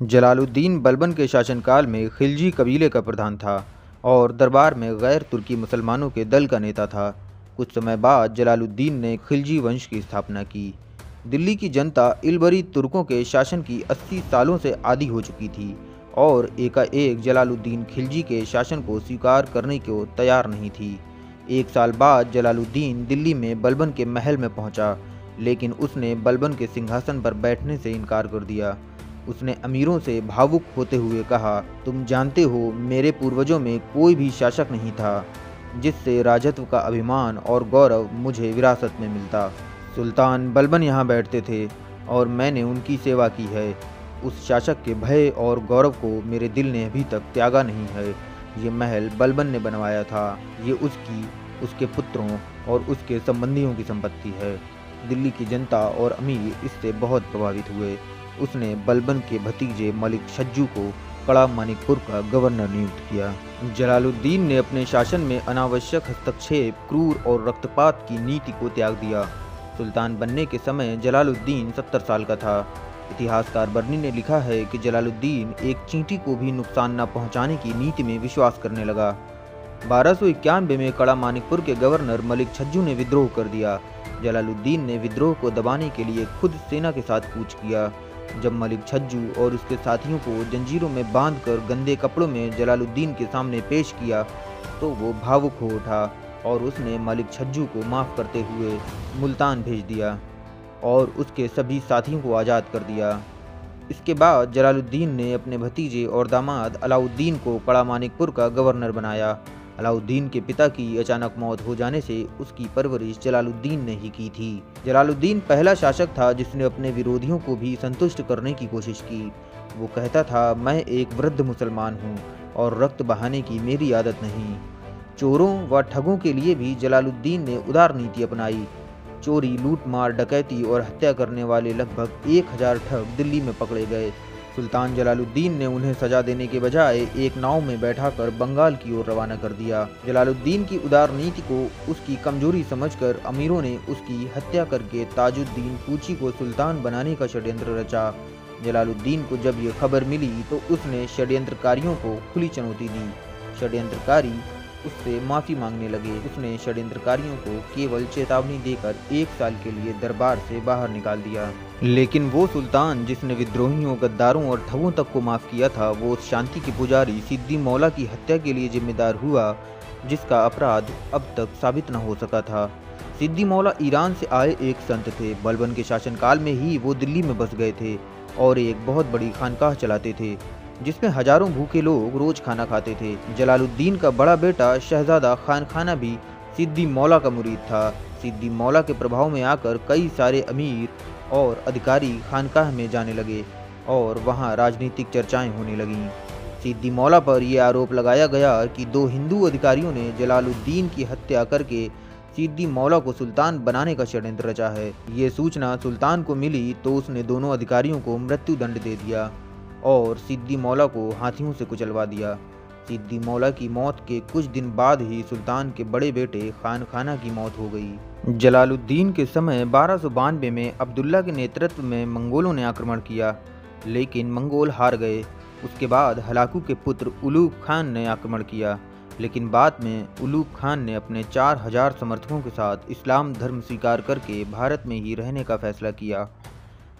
जलालुद्दीन बलबन के शासनकाल में खिलजी कबीले का प्रधान था और दरबार में गैर तुर्की मुसलमानों के दल का नेता था। कुछ समय बाद जलालुद्दीन ने खिलजी वंश की स्थापना की। दिल्ली की जनता इलबरी तुर्कों के शासन की 80 सालों से आदी हो चुकी थी और एकाएक जलालुद्दीन खिलजी के शासन को स्वीकार करने को तैयार नहीं थी। एक साल बाद जलालुद्दीन दिल्ली में बलबन के महल में पहुंचा, लेकिन उसने बलबन के सिंहासन पर बैठने से इनकार कर दिया। उसने अमीरों से भावुक होते हुए कहा, तुम जानते हो मेरे पूर्वजों में कोई भी शासक नहीं था जिससे राजत्व का अभिमान और गौरव मुझे विरासत में मिलता। सुल्तान बलबन यहाँ बैठते थे और मैंने उनकी सेवा की है। उस शासक के भय और गौरव को मेरे दिल ने अभी तक त्यागा नहीं है। ये महल बलबन ने बनवाया था। ये उसकी, उसके पुत्रों और उसके संबंधियों की संपत्ति है। दिल्ली की जनता और अमीर इससे बहुत प्रभावित हुए। उसने बलबन के भतीजे मलिक छज्जू को कड़ा मानिकपुर का गवर्नर नियुक्त किया। जलालुद्दीन ने अपने शासन में अनावश्यक हस्तक्षेप, क्रूर और रक्तपात की नीति को त्याग दिया। सुल्तान बनने के समय जलालुद्दीन 70 साल का था। इतिहासकार बर्नी ने लिखा है कि जलालुद्दीन एक चींटी को भी नुकसान न पहुंचाने की नीति में विश्वास करने लगा। 1291 में कड़ा मानिकपुर के गवर्नर मलिक छज्जू ने विद्रोह कर दिया। जलालुद्दीन ने विद्रोह को दबाने के लिए खुद सेना के साथ कूच किया। जब मलिक छज्जू और उसके साथियों को जंजीरों में बांधकर गंदे कपड़ों में जलालुद्दीन के सामने पेश किया तो वो भावुक हो उठा और उसने मलिक छज्जू को माफ़ करते हुए मुल्तान भेज दिया और उसके सभी साथियों को आज़ाद कर दिया। इसके बाद जलालुद्दीन ने अपने भतीजे और दामाद अलाउद्दीन को कड़ा मानिकपुर का गवर्नर बनाया। अलाउद्दीन के पिता की अचानक मौत हो जाने से उसकी परवरिश जलालुद्दीन ने ही की थी। जलालुद्दीन पहला शासक था जिसने अपने विरोधियों को भी संतुष्ट करने की कोशिश की। वो कहता था, मैं एक वृद्ध मुसलमान हूँ और रक्त बहाने की मेरी आदत नहीं। चोरों व ठगों के लिए भी जलालुद्दीन ने उदार नीति अपनाई। चोरी, लूटमार, डकैती और हत्या करने वाले लगभग 1000 ठग दिल्ली में पकड़े गए। सुल्तान जलालुद्दीन ने उन्हें सजा देने के बजाय एक नाव में बैठाकर बंगाल की ओर रवाना कर दिया। जलालुद्दीन की उदार नीति को उसकी कमजोरी समझकर अमीरों ने उसकी हत्या करके ताजुद्दीन पूची को सुल्तान बनाने का षड्यंत्र रचा। जलालुद्दीन को जब ये खबर मिली तो उसने षड्यंत्रकारियों को खुली चुनौती दी। षड्यंत्रकारी उससे माफ़ी मांगने लगे। उसने षड्यंत्रकारियों को केवल चेतावनी देकर 1 साल के लिए दरबार से बाहर निकाल दिया। लेकिन वो सुल्तान जिसने विद्रोहियों, गद्दारों और ठगों तक को माफ़ किया था, वो उस शांति के पुजारी सिद्दी मौला की हत्या के लिए जिम्मेदार हुआ जिसका अपराध अब तक साबित न हो सका था। सिद्दी मौला ईरान से आए एक संत थे। बलबन के शासनकाल में ही वो दिल्ली में बस गए थे और एक बहुत बड़ी खानकाह चलाते थे जिसमें हजारों भूखे लोग रोज खाना खाते थे। जलालुद्दीन का बड़ा बेटा शहजादा खान खाना भी सिद्दी मौला का मुरीद था। सिद्दी मौला के प्रभाव में आकर कई सारे अमीर और अधिकारी खानकाह में जाने लगे और वहां राजनीतिक चर्चाएं होने लगीं। सिद्दी मौला पर यह आरोप लगाया गया कि 2 हिंदू अधिकारियों ने जलालुद्दीन की हत्या करके सिद्दी मौला को सुल्तान बनाने का षड्यंत्र रचा है। ये सूचना सुल्तान को मिली तो उसने दोनों अधिकारियों को मृत्यु दंड दे दिया और सिद्दी मौला को हाथियों से कुचलवा दिया। सिद्दी मौला की मौत के कुछ दिन बाद ही सुल्तान के बड़े बेटे खान खाना की मौत हो गई। जलालुद्दीन के समय 1292 में अब्दुल्ला के नेतृत्व में मंगोलों ने आक्रमण किया, लेकिन मंगोल हार गए। उसके बाद हलाकू के पुत्र उलूग खान ने आक्रमण किया, लेकिन बाद में उलूग खान ने अपने 4000 समर्थकों के साथ इस्लाम धर्म स्वीकार करके भारत में ही रहने का फैसला किया।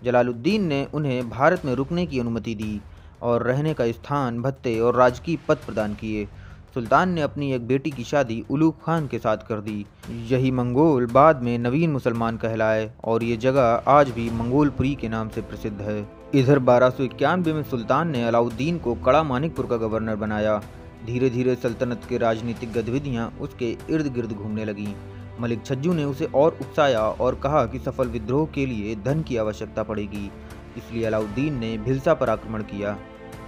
जलालुद्दीन ने उन्हें भारत में रुकने की अनुमति दी और रहने का स्थान, भत्ते और राजकीय पद प्रदान किए। सुल्तान ने अपनी एक बेटी की शादी उलूग खान के साथ कर दी। यही मंगोल बाद में नवीन मुसलमान कहलाए और ये जगह आज भी मंगोलपुरी के नाम से प्रसिद्ध है। इधर 1291 में सुल्तान ने अलाउद्दीन को कड़ा मानिकपुर का गवर्नर बनाया। धीरे धीरे सल्तनत के राजनीतिक गतिविधियाँ उसके इर्द गिर्द घूमने लगीं। मलिक छज्जू ने उसे और उकसाया और कहा कि सफल विद्रोह के लिए धन की आवश्यकता पड़ेगी। इसलिए अलाउद्दीन ने भिलसा पर आक्रमण किया।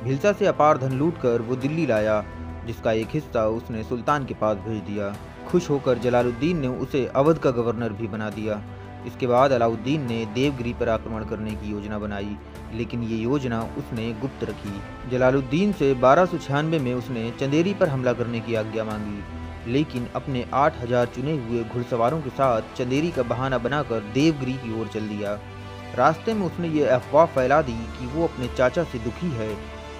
भिलसा से अपार धन लूटकर वो दिल्ली लाया, जिसका एक हिस्सा उसने सुल्तान के पास भेज दिया। खुश होकर जलालुद्दीन ने उसे अवध का गवर्नर भी बना दिया। इसके बाद अलाउद्दीन ने देवगिरी पर आक्रमण करने की योजना बनाई, लेकिन ये योजना उसने गुप्त रखी। जलालुद्दीन से 1296 में उसने चंदेरी पर हमला करने की आज्ञा मांगी, लेकिन अपने 8000 चुने हुए घुड़सवारों के साथ चंदेरी का बहाना बनाकर देवगिरी की ओर चल दिया। रास्ते में उसने ये अफवाह फैला दी कि वो अपने चाचा से दुखी है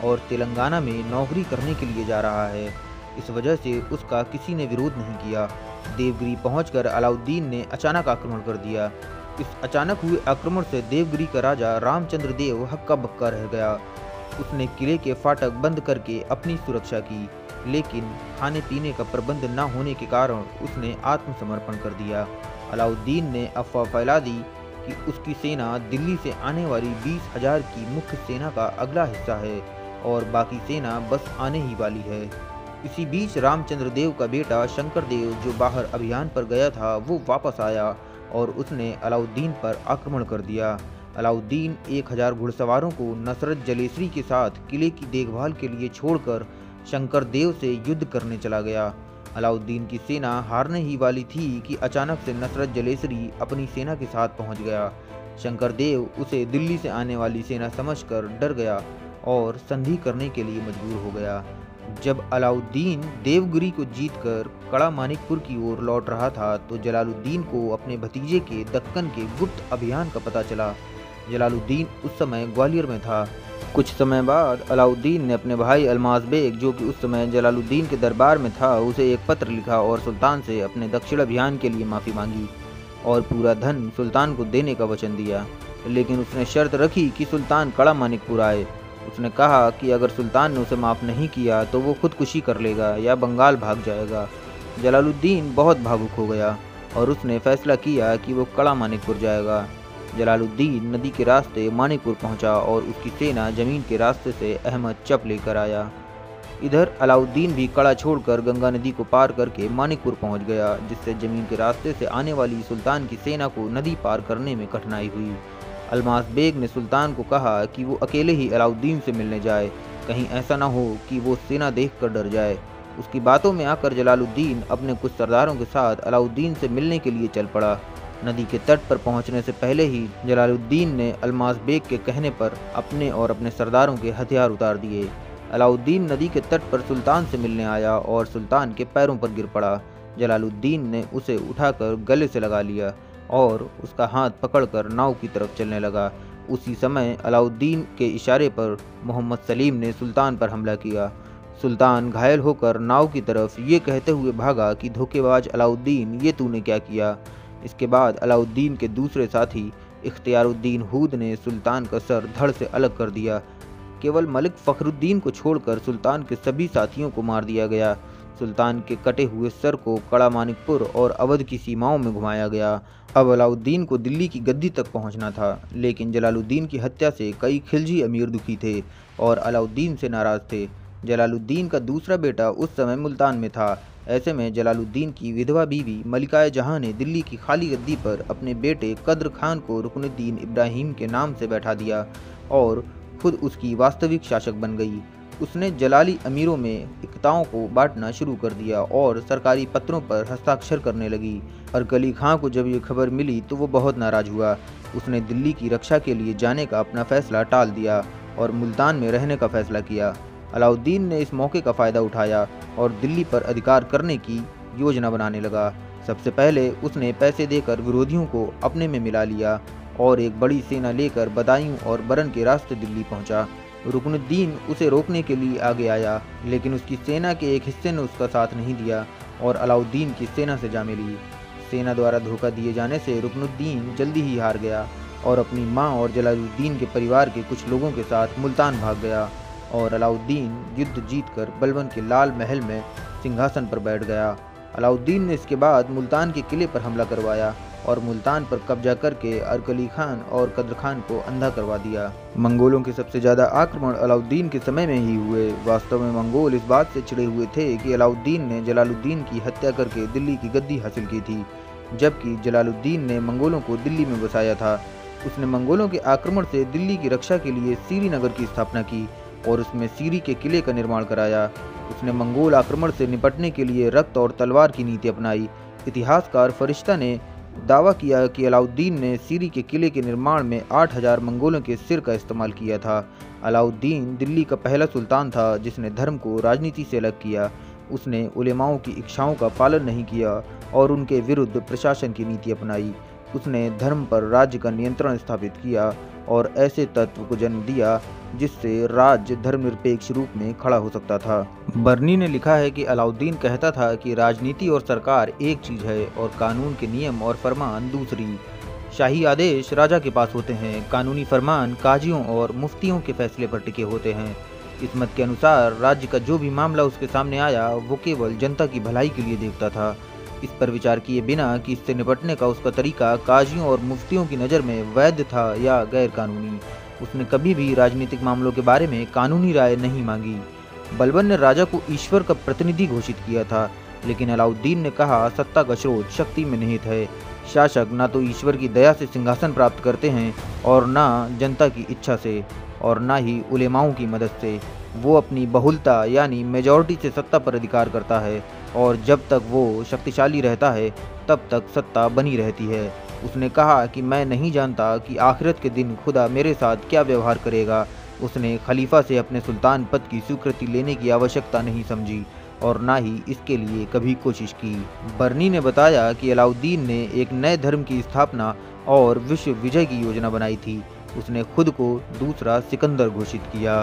और तेलंगाना में नौकरी करने के लिए जा रहा है। इस वजह से उसका किसी ने विरोध नहीं किया। देवगिरी पहुंचकर अलाउद्दीन ने अचानक आक्रमण कर दिया। इस अचानक हुए आक्रमण से देवगिरी का राजा रामचंद्र देव हक्का बक्का रह गया। उसने किले के फाटक बंद करके अपनी सुरक्षा की, लेकिन खाने पीने का प्रबंध न होने के कारण उसने आत्मसमर्पण कर दिया। अलाउद्दीन ने अफवाह फैला दी कि उसकी सेना दिल्ली से आने वाली 20,000 की मुख्य सेना का अगला हिस्सा है और बाकी सेना बस आने ही वाली है। इसी बीच रामचंद्र देव का बेटा शंकर देव, जो बाहर अभियान पर गया था, वो वापस आया और उसने अलाउद्दीन पर आक्रमण कर दिया। अलाउद्दीन 1000 घुड़सवारों को नसरत जलेसरी के साथ किले की देखभाल के लिए छोड़कर शंकर देव से युद्ध करने चला गया। अलाउद्दीन की सेना हारने ही वाली थी कि अचानक से नसरत जलेसरी अपनी सेना के साथ पहुंच गया। शंकर देव उसे दिल्ली से आने वाली सेना समझकर डर गया और संधि करने के लिए मजबूर हो गया। जब अलाउद्दीन देवगिरी को जीतकर कड़ा मानिकपुर की ओर लौट रहा था तो जलालुद्दीन को अपने भतीजे के दक्कन के गुप्त अभियान का पता चला। जलालुद्दीन उस समय ग्वालियर में था। कुछ समय बाद अलाउद्दीन ने अपने भाई अल्मास बेग, जो कि उस समय जलालुद्दीन के दरबार में था, उसे एक पत्र लिखा और सुल्तान से अपने दक्षिण अभियान के लिए माफ़ी मांगी और पूरा धन सुल्तान को देने का वचन दिया। लेकिन उसने शर्त रखी कि सुल्तान कड़ा मानिकपुर आए। उसने कहा कि अगर सुल्तान ने उसे माफ़ नहीं किया तो वो खुदकुशी कर लेगा या बंगाल भाग जाएगा। जलालुद्दीन बहुत भावुक हो गया और उसने फैसला किया कि वो कड़ा मानिकपुर जाएगा। जलालुद्दीन नदी के रास्ते मानिकपुर पहुंचा और उसकी सेना जमीन के रास्ते से अहमद चप लेकर आया। इधर अलाउद्दीन भी कड़ा छोड़कर गंगा नदी को पार करके मानिकपुर पहुंच गया, जिससे जमीन के रास्ते से आने वाली सुल्तान की सेना को नदी पार करने में कठिनाई हुई। अल्मास बेग ने सुल्तान को कहा कि वो अकेले ही अलाउद्दीन से मिलने जाए, कहीं ऐसा न हो कि वो सेना देखकर डर जाए। उसकी बातों में आकर जलालुद्दीन अपने कुछ सरदारों के साथ अलाउद्दीन से मिलने के लिए चल पड़ा। नदी के तट पर पहुंचने से पहले ही जलालुद्दीन ने अल्मास बेग के कहने पर अपने और अपने सरदारों के हथियार उतार दिए। अलाउद्दीन नदी के तट पर सुल्तान से मिलने आया और सुल्तान के पैरों पर गिर पड़ा। जलालुद्दीन ने उसे उठाकर गले से लगा लिया और उसका हाथ पकड़कर नाव की तरफ चलने लगा। उसी समय अलाउद्दीन के इशारे पर मोहम्मद सलीम ने सुल्तान पर हमला किया। सुल्तान घायल होकर नाव की तरफ ये कहते हुए भागा कि धोखेबाज अलाउद्दीन, ये तूने क्या किया। इसके बाद अलाउद्दीन के दूसरे साथी इख्तियारुद्दीन हूद ने सुल्तान का सर धड़ से अलग कर दिया। केवल मलिक फ़खरुद्दीन को छोड़कर सुल्तान के सभी साथियों को मार दिया गया। सुल्तान के कटे हुए सर को कड़ा मानिकपुर और अवध की सीमाओं में घुमाया गया। अब अलाउद्दीन को दिल्ली की गद्दी तक पहुंचना था, लेकिन जलालुद्दीन की हत्या से कई खिलजी अमीर दुखी थे और अलाउद्दीन से नाराज़ थे। जलालुद्दीन का दूसरा बेटा उस समय मुल्तान में था। ऐसे में जलालुद्दीन की विधवा बीवी मलिकाए जहां ने दिल्ली की खाली गद्दी पर अपने बेटे कद्र खान को रुकनुद्दीन इब्राहिम के नाम से बैठा दिया और खुद उसकी वास्तविक शासक बन गई। उसने जलाली अमीरों में इक्ताओं को बांटना शुरू कर दिया और सरकारी पत्रों पर हस्ताक्षर करने लगी। अरकली खां को जब ये खबर मिली तो वो बहुत नाराज हुआ। उसने दिल्ली की रक्षा के लिए जाने का अपना फैसला टाल दिया और मुल्तान में रहने का फैसला किया। अलाउद्दीन ने इस मौके का फ़ायदा उठाया और दिल्ली पर अधिकार करने की योजना बनाने लगा। सबसे पहले उसने पैसे देकर विरोधियों को अपने में मिला लिया और एक बड़ी सेना लेकर बदायूं और बरन के रास्ते दिल्ली पहुंचा। रुकनुद्दीन उसे रोकने के लिए आगे आया, लेकिन उसकी सेना के एक हिस्से ने उसका साथ नहीं दिया और अलाउद्दीन की सेना से जा मिली। सेना द्वारा धोखा दिए जाने से रुकनुद्दीन जल्दी ही हार गया और अपनी मां और जलालुद्दीन के परिवार के कुछ लोगों के साथ मुल्तान भाग गया और अलाउद्दीन युद्ध जीतकर बलबन के लाल महल में सिंहासन पर बैठ गया। अलाउद्दीन ने इसके बाद मुल्तान के किले पर हमला करवाया और मुल्तान पर कब्जा करके अरकली खान और कद्र खान को अंधा करवा दिया। मंगोलों के सबसे ज़्यादा आक्रमण अलाउद्दीन के समय में ही हुए। वास्तव में मंगोल इस बात से चिढ़े हुए थे कि अलाउद्दीन ने जलालुद्दीन की हत्या करके दिल्ली की गद्दी हासिल की थी, जबकि जलालुद्दीन ने मंगोलों को दिल्ली में बसाया था। उसने मंगोलों के आक्रमण से दिल्ली की रक्षा के लिए सीरी नगर की स्थापना की और उसमें सीरी के किले का निर्माण कराया। उसने मंगोल आक्रमण से निपटने के लिए रक्त और तलवार की नीति अपनाई। इतिहासकार फरिश्ता ने दावा किया कि अलाउद्दीन ने सीरी के किले के निर्माण में 8000 मंगोलों के सिर का इस्तेमाल किया था। अलाउद्दीन दिल्ली का पहला सुल्तान था जिसने धर्म को राजनीति से अलग किया। उसने उलेमाओं की इच्छाओं का पालन नहीं किया और उनके विरुद्ध प्रशासन की नीति अपनाई। उसने धर्म पर राज्य का नियंत्रण स्थापित किया और ऐसे तत्व को जन्म दिया जिससे राज्य धर्मनिरपेक्ष रूप में खड़ा हो सकता था। बर्नी ने लिखा है कि अलाउद्दीन कहता था कि राजनीति और सरकार एक चीज है और कानून के नियम और फरमान दूसरी। शाही आदेश राजा के पास होते हैं, कानूनी फरमान काजियों और मुफ्तियों के फैसले पर टिके होते हैं। इस मत के अनुसार राज्य का जो भी मामला उसके सामने आया वो केवल जनता की भलाई के लिए देखता था। इस पर विचार किए बिना कि इससे निपटने का उसका तरीका काजियों और मुफ्तियों की नज़र में वैध था या गैर कानूनी। उसने कभी भी राजनीतिक मामलों के बारे में कानूनी राय नहीं मांगी। बलबन ने राजा को ईश्वर का प्रतिनिधि घोषित किया था, लेकिन अलाउद्दीन ने कहा सत्ता का स्रोत शक्ति में निहित है। शासक ना तो ईश्वर की दया से सिंहासन प्राप्त करते हैं और ना जनता की इच्छा से और ना ही उलेमाओं की मदद से। वो अपनी बहुलता यानी मेजॉरिटी से सत्ता पर अधिकार करता है और जब तक वो शक्तिशाली रहता है तब तक सत्ता बनी रहती है। उसने कहा कि मैं नहीं जानता कि आखिरत के दिन खुदा मेरे साथ क्या व्यवहार करेगा। उसने खलीफा से अपने सुल्तान पद की स्वीकृति लेने की आवश्यकता नहीं समझी और ना ही इसके लिए कभी कोशिश की। बर्नी ने बताया कि अलाउद्दीन ने एक नए धर्म की स्थापना और विश्व विजय की योजना बनाई थी। उसने खुद को दूसरा सिकंदर घोषित किया।